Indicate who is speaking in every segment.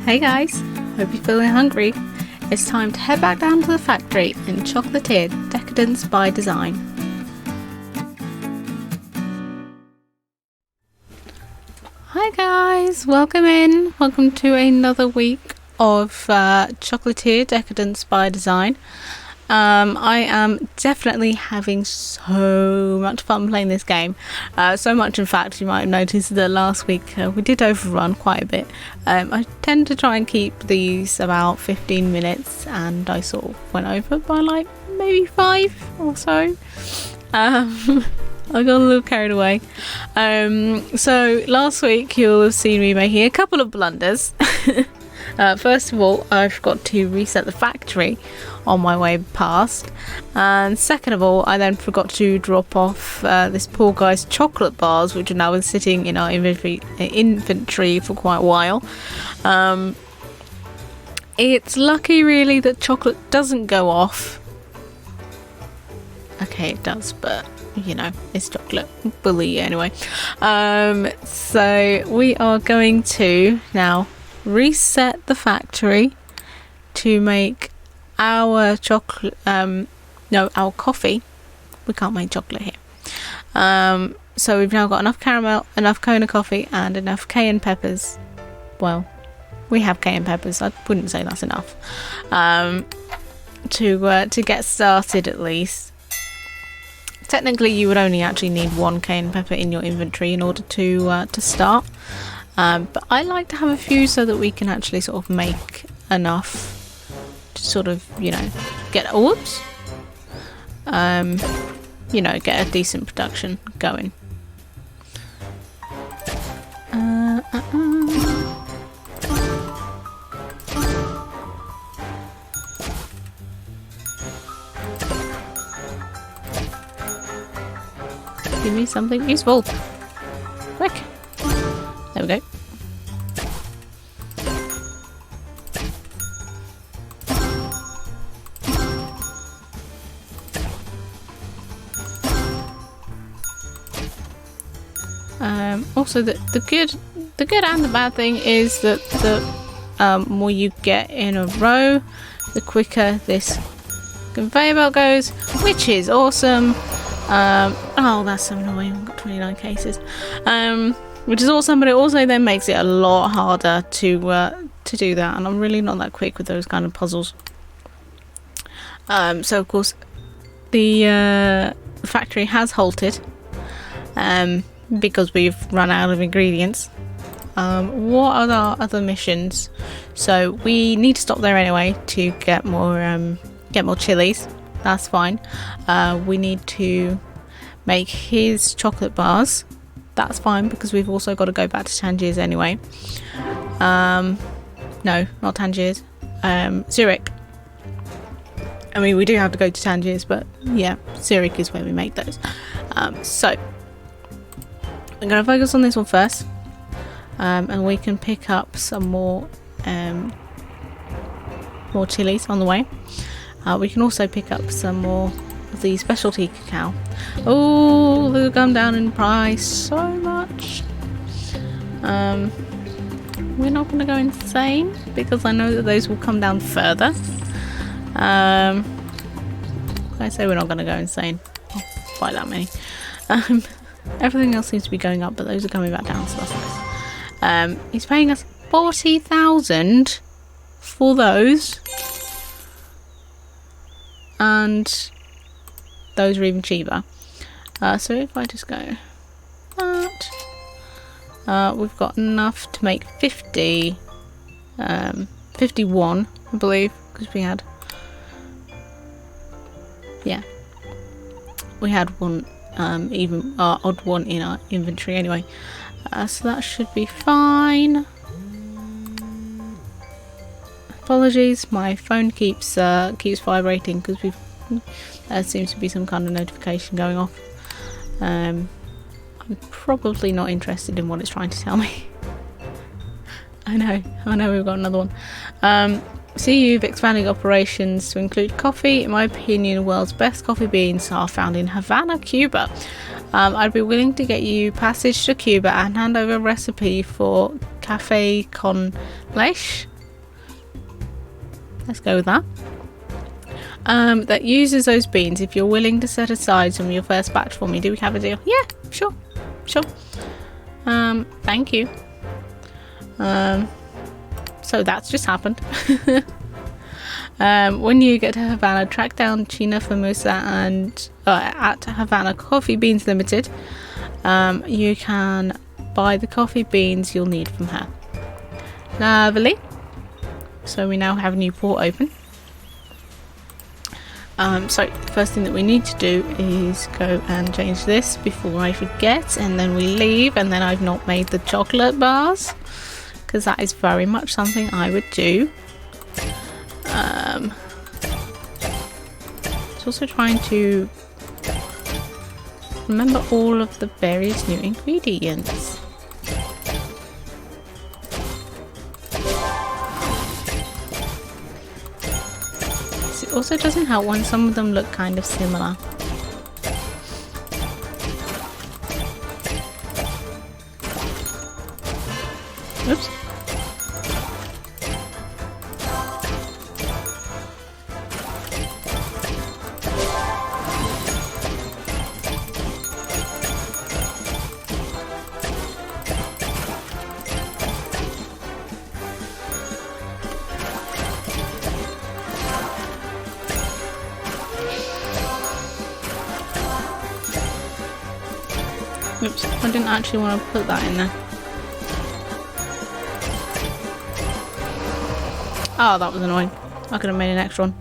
Speaker 1: Hey guys, hope you're feeling hungry. It's time to head back down to the factory in Chocolatier Decadence by Design. Hi guys, welcome in. Welcome to another week of Chocolatier Decadence by Design. I am definitely having so much fun playing this game. So much, in fact, you might have noticed that last week we did overrun quite a bit. I tend to try and keep these about 15 minutes, and I sort of went over by like maybe 5 or so. I got a little carried away. So last week you'll have seen me making a couple of blunders. First of all, I forgot to reset the factory on my way past, and second of all, I then forgot to drop off this poor guy's chocolate bars, which are now been sitting in our inventory for quite a while. It's lucky really that chocolate doesn't go off. Okay, it does, but you know, it's chocolate. Bully anyway. So we are going to now reset the factory to make our chocolate, our coffee. We can't make chocolate here. So we've now got enough caramel, enough Kona coffee, and enough cayenne peppers. Well, we have cayenne peppers. I wouldn't say that's enough. To get started at least. Technically, you would only actually need one cayenne pepper in your inventory in order to start. But I like to have a few so that we can actually sort of make enough to sort of, you know, get get a decent production going. Give me something useful. Quick. There we go. Also, the good and the bad thing is that the more you get in a row, the quicker this conveyor belt goes, which is awesome. Oh, that's so annoying. I've got 29 cases. Which is awesome, but it also then makes it a lot harder to do that, and I'm really not that quick with those kind of puzzles. So of course the factory has halted because we've run out of ingredients. What are our other missions? So we need to stop there anyway to get more chilies. That's fine. We need to make his chocolate bars. That's fine, because we've also got to go back to Tangier's anyway. No, not Tangier's. Zurich. I mean, we do have to go to Tangier's, but yeah, Zurich is where we make those. So I'm going to focus on this one first, and we can pick up some more chilies on the way. We can also pick up some more of the specialty cacao. Oh, they've come down in price so much. We're not going to go insane because I know that those will come down further. I say we're not going to go insane. Oh, quite that many. Everything else seems to be going up, but those are coming back down, so that's nice. He's paying us 40,000 for those. And those are even cheaper. So if I just go that, we've got enough to make 51, I believe, because we had one odd one in our inventory anyway. So that should be fine. Apologies, my phone keeps vibrating because there seems to be some kind of notification going off. I'm probably not interested in what it's trying to tell me. I know we've got another one. See, you've expanded operations to include coffee. In my opinion, the world's best coffee beans are found in Havana, Cuba. I'd be willing to get you passage to Cuba and hand over a recipe for cafe con leche. Let's go with that. That uses those beans. If you're willing to set aside some of your first batch for me, do we have a deal? Yeah, sure. Thank you. So that's just happened. When you get to Havana, track down China Famosa and at Havana Coffee Beans Limited. You can buy the coffee beans you'll need from her. Lovely. So we now have a new port open. So the first thing that we need to do is go and change this before I forget, and then we leave, and then I've not made the chocolate bars because that is very much something I would do. It's also trying to remember all of the various new ingredients. It also doesn't help when some of them look kind of similar. Oops. Oops, I didn't actually want to put that in there. Oh, that was annoying. I could have made an extra one.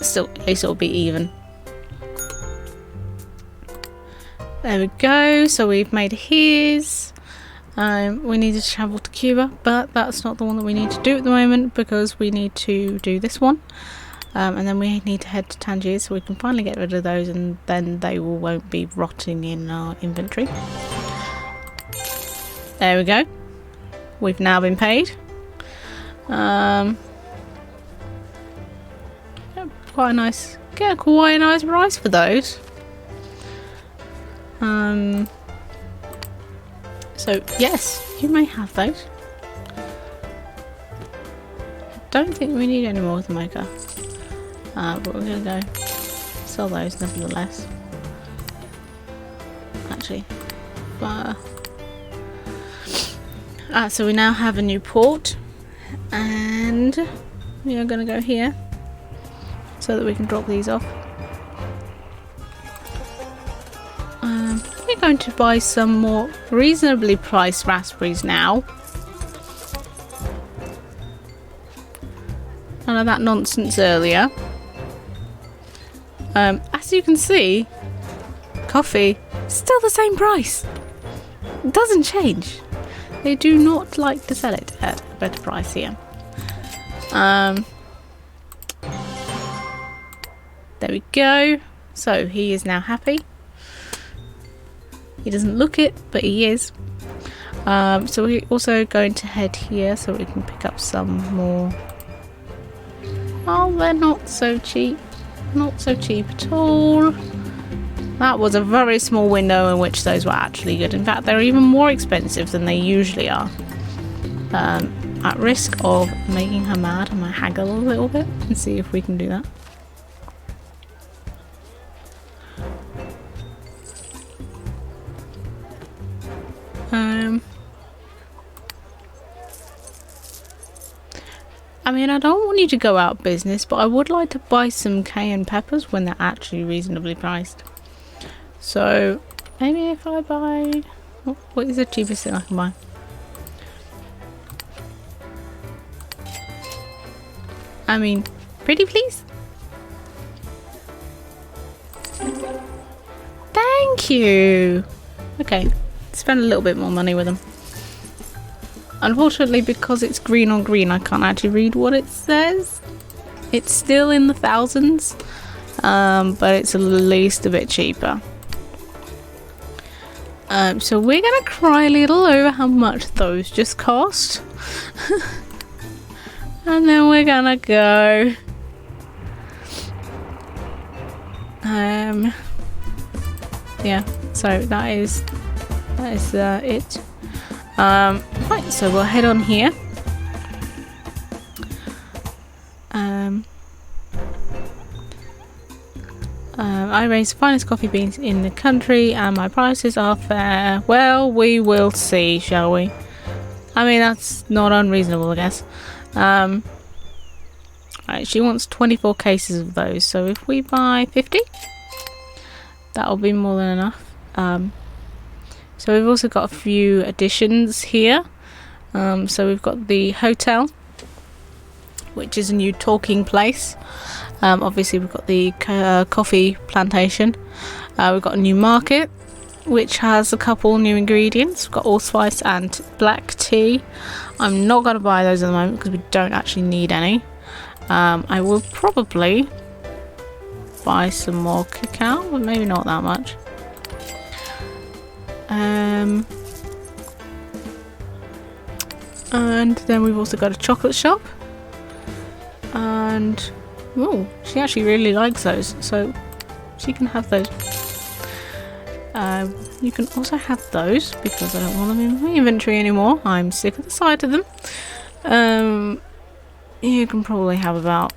Speaker 1: Still, at least it'll be even. There we go. So we've made his. We need to travel to Cuba, but that's not the one that we need to do at the moment because we need to do this one. And then we need to head to Tangier so we can finally get rid of those, and then they won't be rotting in our inventory. There we go. We've now been paid. Get quite a nice price for those. So yes, you may have those. Don't think we need any more with the mocha. But we're gonna go sell those nevertheless. Actually, so we now have a new port, and we are gonna go here so that we can drop these off. We're going to buy some more reasonably priced raspberries now. None of that nonsense earlier. As you can see, coffee still the same price. It doesn't change. They do not like to sell it at a better price here. There we go. So he is now happy. He doesn't look it, but he is. So we're also going to head here so we can pick up some more. Oh, they're not so cheap. Not so cheap at all. That was a very small window in which those were actually good. In fact, they're even more expensive than they usually are. At risk of making her mad, I'm going to haggle a little bit and see if we can do that. I mean, I don't want you to go out of business, but I would like to buy some cayenne peppers when they're actually reasonably priced. So, maybe if I buy... What is the cheapest thing I can buy? I mean, pretty please? Thank you! Okay, spend a little bit more money with them. Unfortunately, because it's green on green, I can't actually read what it says. It's still in the thousands, but it's at least a bit cheaper. So we're gonna cry a little over how much those just cost. And then we're gonna go. Yeah, so that is it. Right, so we'll head on here. I raise the finest coffee beans in the country and my prices are fair. Well, we will see, shall we? I mean, that's not unreasonable, I guess. Right, she wants 24 cases of those, so if we buy 50, that'll be more than enough. So we've also got a few additions here. So we've got the hotel, which is a new talking place. Obviously we've got the coffee plantation. We've got a new market, which has a couple new ingredients. We've got allspice and black tea. I'm not going to buy those at the moment because we don't actually need any. I will probably buy some more cacao, but maybe not that much. And then we've also got a chocolate shop. And oh, she actually really likes those, so she can have those. You can also have those because I don't want them in my inventory anymore. I'm sick of the sight of them. You can probably have about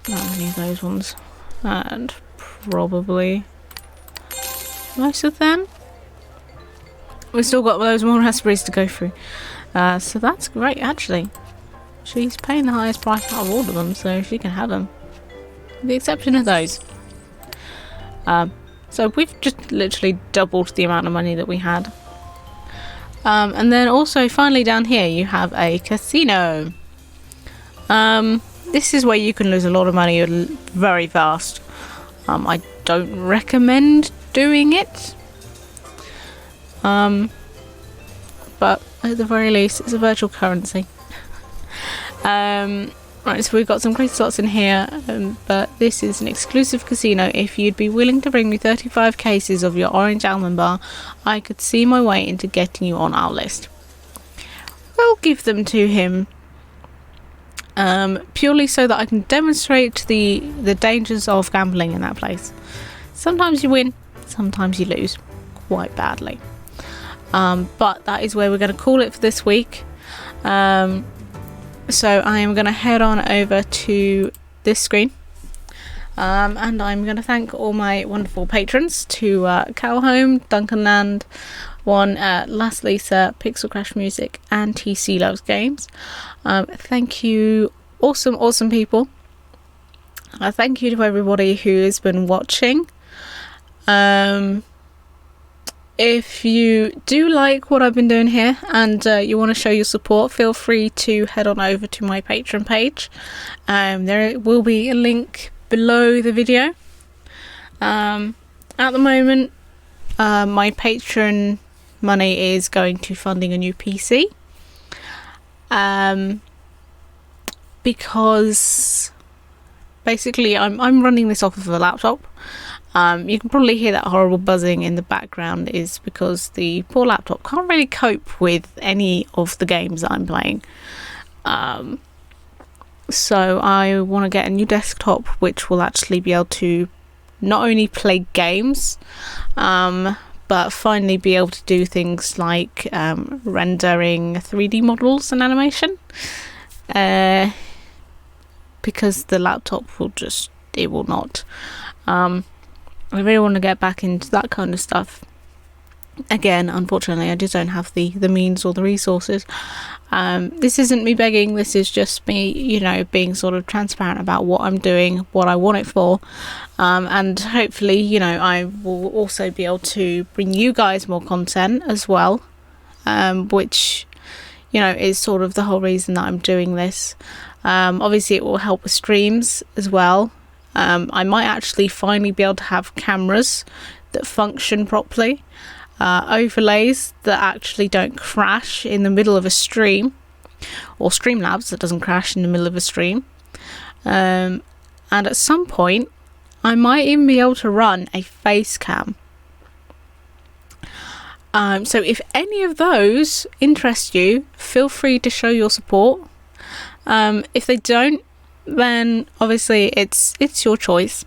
Speaker 1: that many of those ones, and probably most of them. We've still got those more raspberries to go through, so that's great actually. She's paying the highest price out of all of them, so she can have them. With the exception of those. So we've just literally doubled the amount of money that we had. And then also finally down here you have a casino. This is where you can lose a lot of money very fast. I don't recommend doing it. But at the very least it's a virtual currency. Right, so we've got some great slots in here, but this is an exclusive casino. If you'd be willing to bring me 35 cases of your orange almond bar, I could see my way into getting you on our list. We'll give them to him, purely so that I can demonstrate the dangers of gambling in that place. Sometimes you win, sometimes you lose, quite badly. But that is where we're going to call it for this week. So I am going to head on over to this screen, and I'm going to thank all my wonderful patrons to Calhome, Duncan Land, Last Lisa, Pixel Crash Music, and TC Loves Games. Thank you, awesome people. Thank you to everybody who has been watching. If you do like what I've been doing here and you want to show your support, feel free to head on over to my Patreon page. There will be a link below the video. At the moment, my Patreon money is going to funding a new PC. Because basically I'm running this off of a laptop. You can probably hear that horrible buzzing in the background is because the poor laptop can't really cope with any of the games that I'm playing. So I want to get a new desktop which will actually be able to not only play games, but finally be able to do things like rendering 3D models and animation. Because the laptop will not. I really want to get back into that kind of stuff. Again, unfortunately, I just don't have the means or the resources. This isn't me begging, this is just me, being sort of transparent about what I'm doing, what I want it for. And hopefully, I will also be able to bring you guys more content as well. Which, is sort of the whole reason that I'm doing this. Obviously, it will help with streams as well. I might actually finally be able to have cameras that function properly, overlays that actually don't crash in the middle of a stream, or Streamlabs that doesn't crash in the middle of a stream, and at some point I might even be able to run a face cam. So if any of those interest you, feel free to show your support. If they don't, then obviously it's your choice.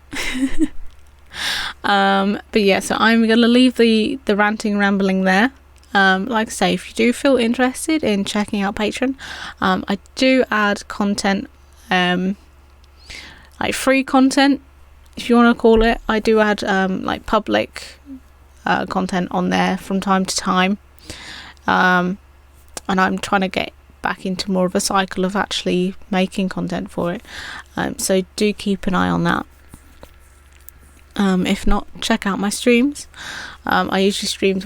Speaker 1: But yeah, so I'm gonna leave the ranting rambling there. Like I say, if you do feel interested in checking out Patreon, I do add content, like free content if you want to call it. I do add like public content on there from time to time, and I'm trying to get back into more of a cycle of actually making content for it, so do keep an eye on that. If not, check out my streams. I usually stream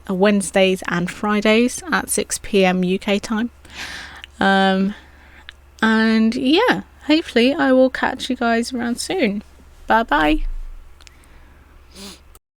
Speaker 1: Wednesdays and Fridays at 6 p.m. UK time, and yeah, hopefully I will catch you guys around soon. Bye bye.